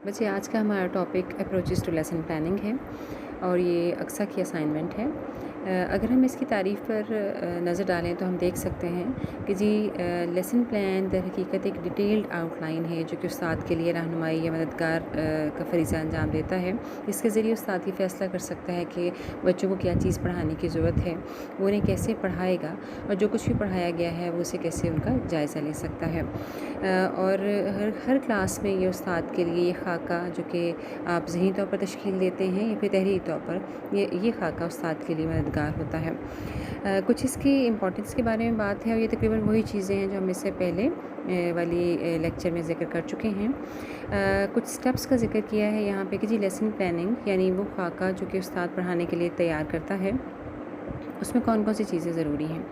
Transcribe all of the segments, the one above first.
बच्चे आज का हमारा topic approaches to lesson planning है और ये अक्सा की असाइनमेंट है। अगर हम इसकी तारीफ़ पर नज़र डालें तो हम देख सकते हैं कि जी लेसन प्लान दर हकीकत एक डिटेल्ड आउटलाइन है जो कि उस्ताद के लिए रहनुमाई या मददगार का फ़रीज़ा अंजाम देता है। इसके ज़रिए उस्ताद ये फ़ैसला कर सकता है कि बच्चों को क्या चीज़ पढ़ाने की ज़रूरत है, वो उन्हें कैसे पढ़ाएगा और जो कुछ भी पढ़ाया गया है वो उसे कैसे उनका जायज़ा ले सकता है। और हर क्लास में ये उस्ताद के लिए ये खाका जो कि आप ज़हनी तौर पर तश्कील देते हैं या फिर तहरीरी तौर पर ये खाका उस्ताद के लिए मददगार होता है। कुछ इसकी इम्पोर्टेंस के बारे में बात है और ये तकरीबन वही चीज़ें हैं जो हम इससे पहले वाली लेक्चर में ज़िक्र कर चुके हैं। कुछ स्टेप्स का ज़िक्र किया है यहाँ पे कि जी लेसन प्लानिंग यानी वो खाका जो कि उस्ताद पढ़ाने के लिए तैयार करता है, उसमें कौन कौन सी चीज़ें ज़रूरी हैं।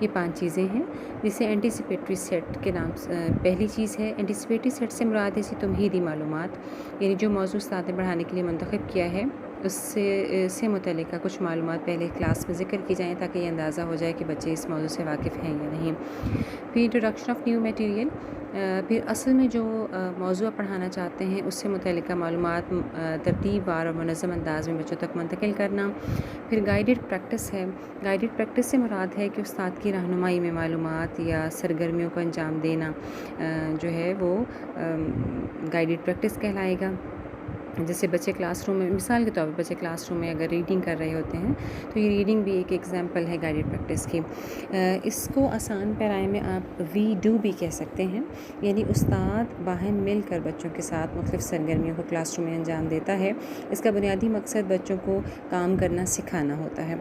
ये 5 चीज़ें हैं जिसे एंटीसिपेटरी सेट के नाम से पहली चीज़ है। एंटीसिपेटरी सेट से मुराद है तमहीदी मालूमात, यानी जो मौजूद उस्ताद ने पढ़ाने के लिए मुंतखब किया है उससे मुतल्लिक़ कुछ मालूमात पहले क्लास में ज़िक्र की जाएँ ताकि ये अंदाज़ा हो जाए कि बच्चे इस मौजू से वाकिफ़ हैं या नहीं। फिर इंट्रोडक्शन ऑफ़ न्यू मटेरियल, फिर असल में जो मौज़ू आप पढ़ाना चाहते हैं उससे मुतल्लिक़ मालूमात तरतीबवार और मुनज़्ज़म अंदाज़ में बच्चों तक मुंतकिल करना। फिर गाइडेड प्रैक्टिस है। गाइडेड प्रैक्टिस से मुराद है कि उस्ताद की रहनुमाई में मालूमात या सरगर्मियों को अंजाम देना जो है वो गाइडेड प्रैक्टिस कहलाएगा। जैसे बच्चे क्लासरूम में, मिसाल के तौर पर बच्चे क्लासरूम में अगर रीडिंग कर रहे होते हैं तो ये रीडिंग भी एक एग्जांपल है गाइडेड प्रैक्टिस की। इसको आसान पैराए में आप वी डू भी कह सकते हैं, यानी उस्ताद बाहम मिलकर बच्चों के साथ मुख्तलिफ़ सरगर्मियों को क्लासरूम में अंजाम देता है। इसका बुनियादी मकसद बच्चों को काम करना सिखाना होता है।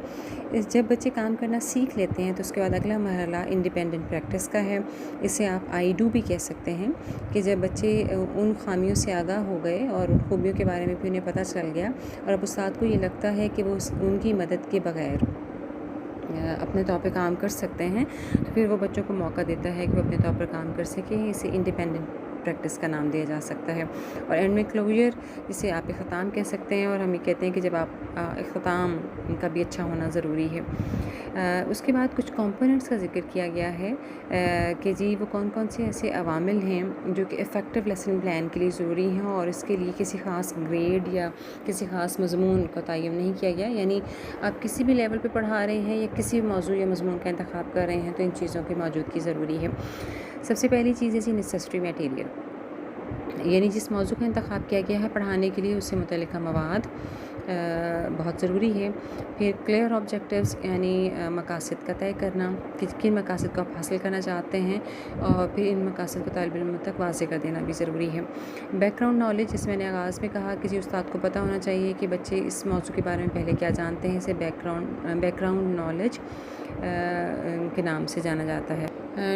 जब बच्चे काम करना सीख लेते हैं तो उसके बाद अगला मरहला इंडिपेंडेंट प्रैक्टिस का है। इसे आप आई डू भी कह सकते हैं कि जब बच्चे उन खामियों से आगाह हो गए और उन खूबियों के बारे में भी उन्हें पता चल गया और अब उस्ताद को ये लगता है कि वो उनकी मदद के बगैर अपने तौर पे काम कर सकते हैं, तो फिर वो बच्चों को मौका देता है कि वो अपने तौर पर काम कर सकें। इसे इंडिपेंडेंट प्रैक्टिस का नाम दिया जा सकता है। और एंड में क्लोजर, जिसे आप इख्तिताम कह सकते हैं, और हम ये कहते हैं कि जब आप इख्तिताम का भी अच्छा होना ज़रूरी है। उसके बाद कुछ कंपोनेंट्स का ज़िक्र किया गया है कि जी वो कौन कौन से ऐसे अवामिल हैं जो कि इफ़ेक्टिव लेसन प्लान के लिए ज़रूरी हैं और इसके लिए किसी ख़ास ग्रेड या किसी ख़ास मज़मून का तयन नहीं किया गया। यानी आप किसी भी लेवल पे पढ़ा रहे हैं या किसी भी मौजू या मज़मून का इंतखाब कर रहे हैं तो इन चीज़ों की मौजूदगी ज़रूरी है। सबसे पहली चीज़ है जी नेसेसरी मटेरियल, यानी जिस मौजू का इंतखाब किया गया है पढ़ाने के लिए उससे मुतल्लिक़ मवाद बहुत ज़रूरी है। फिर क्लियर ऑब्जेक्टिव्स, यानी मकासद का तय करना कि किन मकासद को आप हासिल करना चाहते हैं और फिर इन मकासद को तालिब इल्म तक वाज़ेह कर देना भी ज़रूरी है। बैकग्राउंड नॉलेज, जिसमें मैंने आगाज़ में कहा कि जी उस्ताद को पता होना चाहिए कि बच्चे इस मौजू के बारे में पहले क्या जानते हैं। इसे बैकग्राउंड नॉलेज के नाम से जाना जाता है।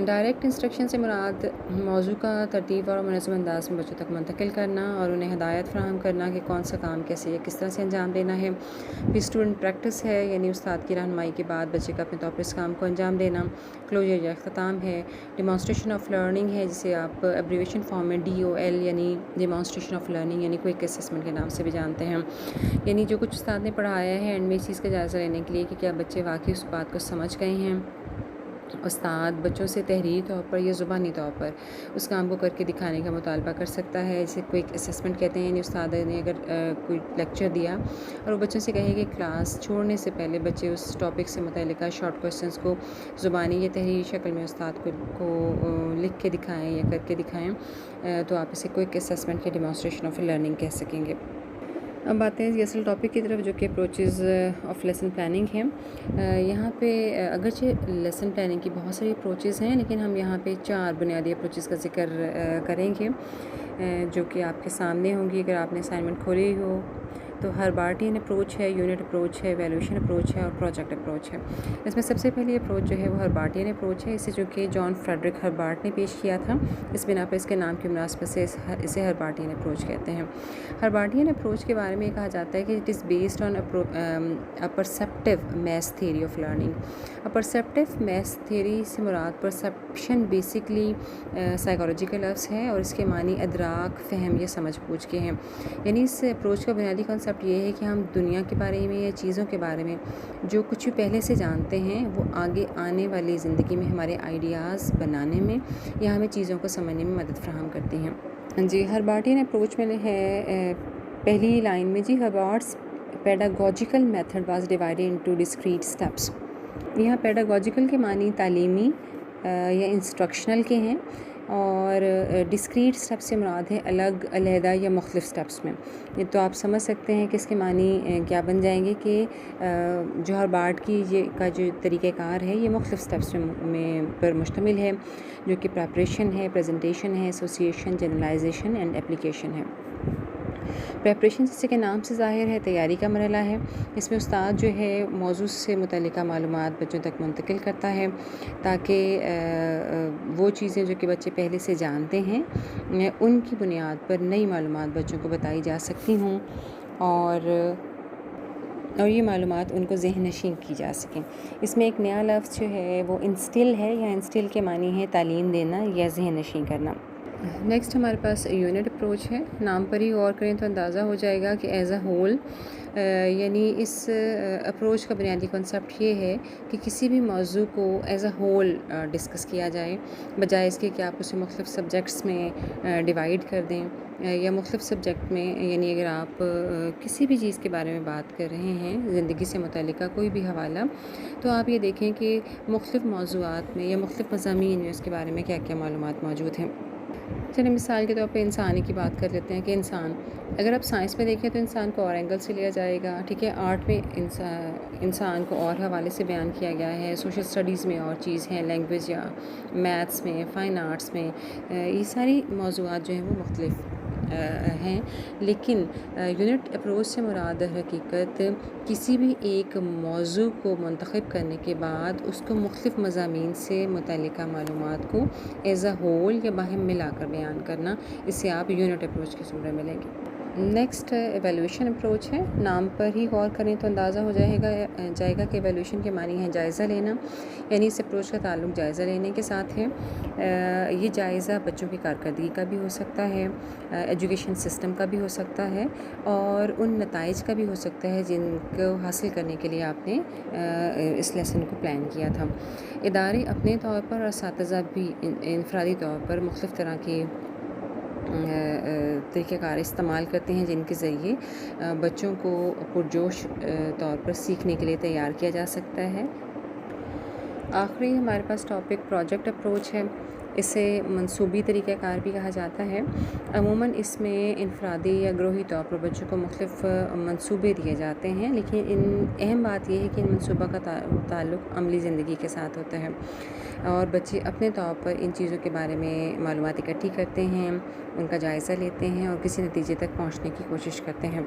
डायरेक्ट इंस्ट्रक्शन से मुराद मौजू का तरतीब और मुनज़्ज़म अंदाज़ में बच्चों तक मुंतकिल करना और उन्हें हिदायत फ़राहम करना कि कौन सा काम कैसे या किस तरह से अंजाम देना है। फिर स्टूडेंट प्रैक्टिस है, यानी उस्ताद की रहनुमाई के बाद बच्चे का अपने तौर पर इस काम को अंजाम देना। क्लोजर या इख्तिताम है। डेमॉन्स्ट्रेशन ऑफ़ लर्निंग है, जिसे आप एब्रीवेशन फॉर्म में DOL यानी डेमॉन्स्ट्रेशन ऑफ़ लर्निंग यानी क्विक असेसमेंट के नाम से भी जानते हैं। यानी जो कुछ उस्ताद ने पढ़ाया है एंड में इस चीज़ का जायज़ा लेने के लिए कि क्या बच्चे वाकई उस बात को समझ गए हैं। उस्ताद बच्चों से तहरीरी तौर पर या ज़ुबानी तौर पर उस काम को करके दिखाने का मुतालबा कर सकता है। इसे क्विक असेसमेंट कहते हैं, यानी उस्ताद ने अगर कोई लेक्चर दिया और वो बच्चों से कहे कि क्लास छोड़ने से पहले बच्चे उस टॉपिक से मुतल्लिक़ शॉर्ट क्वेश्चंस को ज़ुबानी या तहरीरी शक्ल में उस्ताद को लिख के दिखाएँ या करके दिखाएँ, तो आप इसे क्विक असेसमेंट या डेमॉन्स्ट्रेशन ऑफ लर्निंग कह सकेंगे। अब आते हैं असल टॉपिक की तरफ जो कि अप्रोचेज़ ऑफ लेसन प्लानिंग है। यहाँ पे अगरचे लेसन प्लानिंग की बहुत सारी अप्रोचेज़ हैं, लेकिन हम यहाँ पे 4 बुनियादी अप्रोचेज़ का ज़िक्र करेंगे जो कि आपके सामने होंगी अगर आपने असाइनमेंट खोली हो। तो हर्बार्टियन अप्रोच है, यूनिट अप्रोच है, वैल्यूएशन अप्रोच है और प्रोजेक्ट अप्रोच है। इसमें सबसे पहली अप्रोच जो है वो हर्बार्टियन अप्रोच है। इसे जो कि जॉन फ्रेडरिक हर्बार्ट ने पेश किया था, इस बिना पर इसके नाम की मुनासबत से इसे हर्बार्टियन अप्रोच कहते हैं। हर्बार्टियन अप्रोच के बारे में कहा जाता है कि it is based on a perceptive maths theory of learning. A perceptive maths theory से मुराद परसेप्शन बेसिकली साइकोलॉजिकल लफ्ज़ है और इसके मानी अदराक, फ़हम या समझ बूझ के हैं। यानी इस अप्रोच का बुनियादी कॉन्सेप्ट کنسیپٹ یہ ہے کہ ہم دنیا کے بارے میں یا چیزوں کے بارے میں جو کچھ بھی پہلے سے جانتے ہیں وہ آگے آنے والی زندگی میں ہمارے آئیڈیاز بنانے میں یا ہمیں چیزوں کو سمجھنے میں مدد فراہم کرتی ہیں. جی ہربارٹین اپروچ میں ہے پہلی لائن میں، G Herbart's pedagogical method was divided into discrete steps. یہاں پیڈاگوجیکل کے معنی تعلیمی یا انسٹرکشنل کے ہیں، اور ڈسکریٹ اسٹیپ سے مراد ہے الگ علیحدہ یا مختلف اسٹیپس میں. یہ تو آپ سمجھ سکتے ہیں کہ اس کے معنی کیا بن جائیں گے کہ جو ہربارٹ کی کا جو طریقہ کار ہے یہ مختلف اسٹیپس میں پر مشتمل ہے، جو کہ پریپریشن ہے، پریزنٹیشن ہے، ایسوسیشن، جنرلائزیشن اینڈ اپلیکیشن ہے. پریپریشن جیسے کہ نام سے ظاہر ہے تیاری کا مرحلہ ہے. اس میں استاد جو ہے موضوع سے متعلقہ معلومات بچوں تک منتقل کرتا ہے تاکہ وہ چیزیں جو کہ بچے پہلے سے جانتے ہیں ان کی بنیاد پر نئی معلومات بچوں کو بتائی جا سکتی ہوں، اور یہ معلومات ان کو ذہن نشین کی جا سکیں. اس میں ایک نیا لفظ جو ہے وہ انسٹل ہے، یا انسٹل کے معنی ہے تعلیم دینا یا ذہن نشین کرنا. نیکسٹ ہمارے پاس یونٹ اپروچ ہے. نام پر ہی غور کریں تو اندازہ ہو جائے گا کہ ایز اے ہول، یعنی اس اپروچ کا بنیادی کنسیپٹ یہ ہے کہ کسی بھی موضوع کو ایز اے ہول ڈسکس کیا جائے، بجائے اس کے کہ آپ اسے مختلف سبجیکٹس میں ڈیوائیڈ کر دیں، یا مختلف سبجیکٹ میں. یعنی اگر آپ کسی بھی چیز کے بارے میں بات کر رہے ہیں، زندگی سے متعلقہ کوئی بھی حوالہ، تو آپ یہ دیکھیں کہ مختلف موضوعات میں یا مختلف مضامین میں اس کے بارے میں کیا کیا معلومات موجود ہیں. چلیں مثال کے طور پہ انسانی کی بات کر لیتے ہیں کہ انسان، اگر آپ سائنس میں دیکھیں تو انسان کو اور اینگل سے لیا جائے گا، ٹھیک ہے. آرٹ میں انسان کو اور حوالے سے بیان کیا گیا ہے، سوشل اسٹڈیز میں اور چیز ہیں، لینگویج یا میتھس میں، فائن آرٹس میں، یہ ساری موضوعات جو ہیں وہ مختلف ہیں. لیکن یونٹ اپروچ سے مراد حقیقت کسی بھی ایک موضوع کو منتخب کرنے کے بعد اس کو مختلف مضامین سے متعلقہ معلومات کو ایز اے ہول یا باہم ملا کر بیان کرنا. اس سے آپ یونٹ اپروچ کے صورت میں ملیں گے. نیکسٹ ایویلویشن اپروچ ہے. نام پر ہی غور کریں تو اندازہ ہو جائے گا کہ ایویلویشن کے معنی ہے جائزہ لینا، یعنی اس اپروچ کا تعلق جائزہ لینے کے ساتھ ہے. یہ جائزہ بچوں کی کارکردگی کا بھی ہو سکتا ہے، ایجوکیشن سسٹم کا بھی ہو سکتا ہے، اور ان نتائج کا بھی ہو سکتا ہے جن کو حاصل کرنے کے لیے آپ نے اس لیسن کو پلان کیا تھا. ادارے اپنے طور پر اور اساتذہ بھی انفرادی طور پر مختلف طرح کے طریقہ کار استعمال کرتے ہیں جن کے ذریعے بچوں کو پرجوش طور پر سیکھنے کے لیے تیار کیا جا سکتا ہے. آخری ہمارے پاس ٹاپک پروجیکٹ اپروچ ہے. اسے منصوبی طریقہ کار بھی کہا جاتا ہے. عموماً اس میں انفرادی یا گروہی طور پر بچوں کو مختلف منصوبے دیے جاتے ہیں، لیکن اہم بات یہ ہے کہ ان منصوبہ کا تعلق عملی زندگی کے ساتھ ہوتا ہے، اور بچے اپنے طور پر ان چیزوں کے بارے میں معلومات اکٹھی کرتے ہیں، ان کا جائزہ لیتے ہیں اور کسی نتیجے تک پہنچنے کی کوشش کرتے ہیں.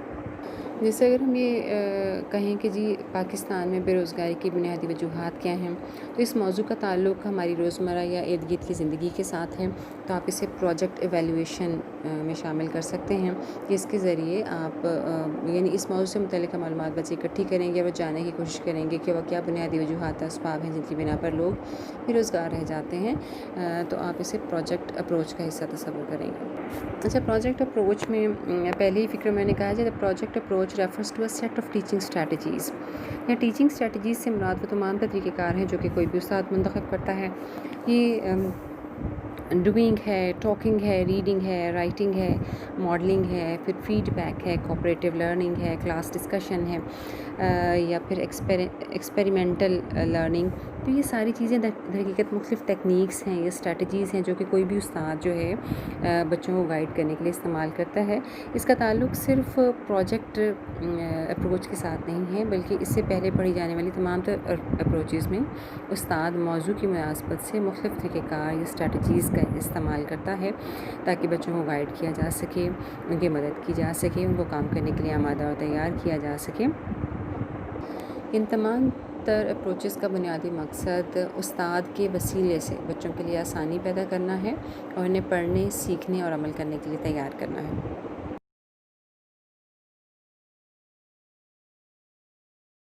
جیسے اگر ہم یہ کہیں کہ جی پاکستان میں بے روزگاری کی بنیادی وجوہات کیا ہیں، تو اس موضوع کا تعلق ہماری روزمرہ یا ارد گرد کی زندگی کے ساتھ ہے. تو آپ اسے پروجیکٹ ایویلویشن میں شامل کر سکتے ہیں کہ اس کے ذریعے آپ یعنی اس موضوع سے متعلقہ معلومات بچے اکٹھی کریں گے، وہ جاننے کی کوشش کریں گے کہ وہ کیا بنیادی وجوہات اسباب ہیں جن کی بنا پر لوگ بے روزگار رہ جاتے ہیں. تو آپ اسے پروجیکٹ اپروچ کا حصہ تصور کریں گے. اچھا، پروجیکٹ اپروچ میں پہلے ہی فکر میں نے کہا ہے، project approach refers to a set of teaching strategies. یا ٹیچنگ اسٹریٹجیز سے مراد وہ تمام طریقہ کار ہیں جو کہ کوئی بھی استاد منتخب کرتا ہے. یہ ڈوئنگ ہے، ٹاکنگ ہے، ریڈنگ ہے، رائٹنگ ہے، ماڈلنگ ہے، پھر فیڈ بیک ہے، کوآپریٹیو لرننگ ہے، کلاس ڈسکشن ہے، یا پھر ایکسپیریمنٹل لرننگ. تو یہ ساری چیزیں در حقیقت مختلف ٹیکنیکس ہیں یا اسٹریٹجیز ہیں جو کہ کوئی بھی استاد جو ہے بچوں کو گائیڈ کرنے کے لیے استعمال کرتا ہے. اس کا تعلق صرف پروجیکٹ اپروچ کے ساتھ نہیں ہے، بلکہ اس سے پہلے پڑھی جانے والی تمام تر اپروچز میں استاد موضوع کی مناسبت سے مختلف طریقہ کار یا اسٹریٹجیز کا استعمال کرتا ہے تاکہ بچوں کو گائیڈ کیا جا سکے، ان کی مدد کی جا سکے، ان کو کام کرنے کے لیے آمادہ اور تیار کیا جا سکے. ان تمام تر اپروچز کا بنیادی مقصد استاد کے وسیلے سے بچوں کے لیے آسانی پیدا کرنا ہے اور انہیں پڑھنے، سیکھنے اور عمل کرنے کے لیے تیار کرنا ہے.